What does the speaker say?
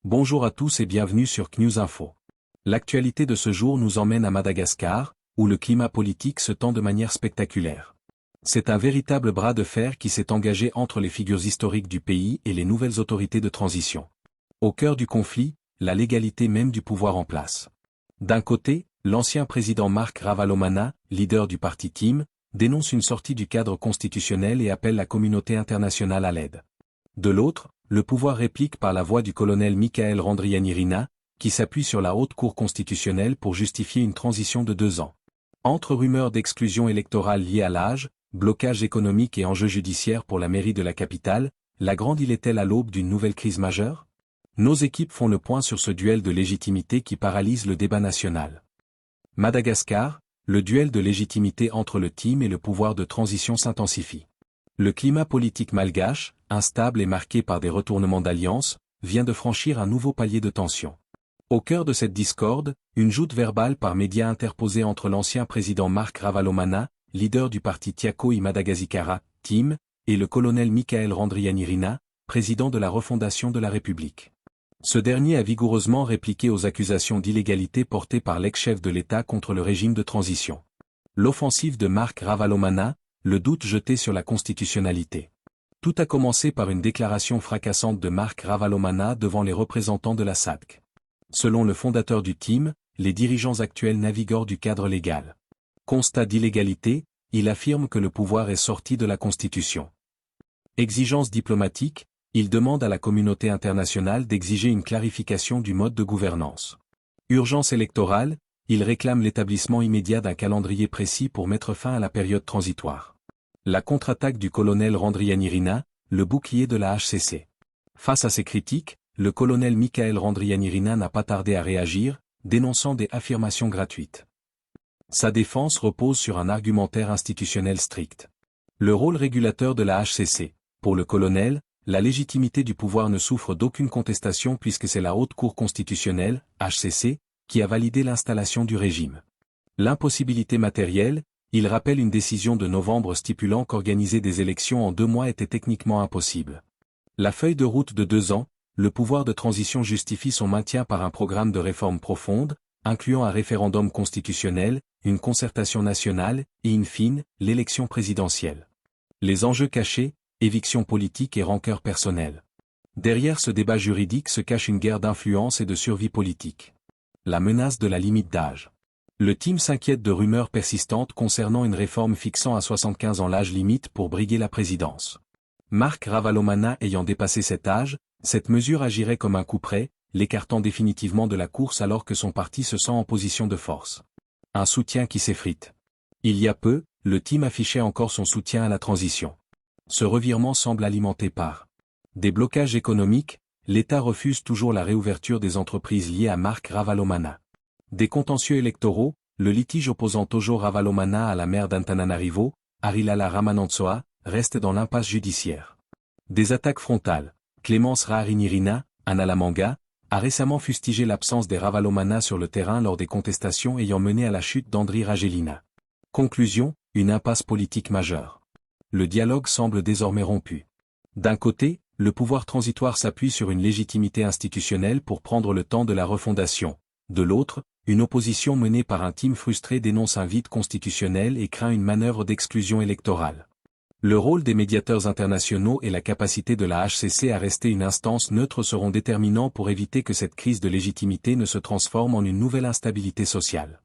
Bonjour à tous et bienvenue sur CNews Info. L'actualité de ce jour nous emmène à Madagascar, où le climat politique se tend de manière spectaculaire. C'est un véritable bras de fer qui s'est engagé entre les figures historiques du pays et les nouvelles autorités de transition. Au cœur du conflit, la légalité même du pouvoir en place. D'un côté, l'ancien président Marc Ravalomanana, leader du parti TIM, dénonce une sortie du cadre constitutionnel et appelle la communauté internationale à l'aide. De l'autre, le pouvoir réplique par la voix du colonel Mikael Randrianirina, qui s'appuie sur la haute cour constitutionnelle pour justifier une transition de 2 ans. Entre rumeurs d'exclusion électorale liée à l'âge, blocage économique et enjeux judiciaires pour la mairie de la capitale, la grande île est-elle à l'aube d'une nouvelle crise majeure? Nos équipes font le point sur ce duel de légitimité qui paralyse le débat national. Madagascar, le duel de légitimité entre le TIM et le pouvoir de transition s'intensifie. Le climat politique malgache, instable et marqué par des retournements d'alliance, vient de franchir un nouveau palier de tension. Au cœur de cette discorde, une joute verbale par médias interposée entre l'ancien président Marc Ravalomanana, leader du parti Tiako i Madagascar, TIM, et le colonel Mikael Randrianirina, président de la refondation de la République. Ce dernier a vigoureusement répliqué aux accusations d'illégalité portées par l'ex-chef de l'État contre le régime de transition. L'offensive de Marc Ravalomanana, le doute jeté sur la constitutionnalité. Tout a commencé par une déclaration fracassante de Marc Ravalomanana devant les représentants de la SADC. Selon le fondateur du TIM, les dirigeants actuels naviguent hors du cadre légal. Constat d'illégalité, il affirme que le pouvoir est sorti de la Constitution. Exigence diplomatique, il demande à la communauté internationale d'exiger une clarification du mode de gouvernance. Urgence électorale, il réclame l'établissement immédiat d'un calendrier précis pour mettre fin à la période transitoire. La contre-attaque du colonel Randrianirina, le bouclier de la HCC. Face à ces critiques, le colonel Mikael Randrianirina n'a pas tardé à réagir, dénonçant des affirmations gratuites. Sa défense repose sur un argumentaire institutionnel strict. Le rôle régulateur de la HCC. Pour le colonel, la légitimité du pouvoir ne souffre d'aucune contestation puisque c'est la Haute Cour constitutionnelle, HCC, qui a validé l'installation du régime. L'impossibilité matérielle, il rappelle une décision de novembre stipulant qu'organiser des élections en 2 mois était techniquement impossible. La feuille de route de 2 ans, le pouvoir de transition justifie son maintien par un programme de réforme profonde, incluant un référendum constitutionnel, une concertation nationale, et in fine, l'élection présidentielle. Les enjeux cachés, éviction politique et rancœur personnelle. Derrière ce débat juridique se cache une guerre d'influence et de survie politique. La menace de la limite d'âge. Le TIM s'inquiète de rumeurs persistantes concernant une réforme fixant à 75 ans l'âge limite pour briguer la présidence. Marc Ravalomanana ayant dépassé cet âge, cette mesure agirait comme un coup près, l'écartant définitivement de la course alors que son parti se sent en position de force. Un soutien qui s'effrite. Il y a peu, le TIM affichait encore son soutien à la transition. Ce revirement semble alimenté par des blocages économiques, l'État refuse toujours la réouverture des entreprises liées à Marc Ravalomanana. Des contentieux électoraux, le litige opposant Tojo Ravalomanana à la maire d'Antananarivo, Arilala Ramanantsoa, reste dans l'impasse judiciaire. Des attaques frontales, Clémence Raarinirina, Analamanga, a récemment fustigé l'absence des Ravalomanana sur le terrain lors des contestations ayant mené à la chute d'Andry Rajoelina. Conclusion, une impasse politique majeure. Le dialogue semble désormais rompu. D'un côté, le pouvoir transitoire s'appuie sur une légitimité institutionnelle pour prendre le temps de la refondation. De l'autre, une opposition menée par un TIM frustré dénonce un vide constitutionnel et craint une manœuvre d'exclusion électorale. Le rôle des médiateurs internationaux et la capacité de la HCC à rester une instance neutre seront déterminants pour éviter que cette crise de légitimité ne se transforme en une nouvelle instabilité sociale.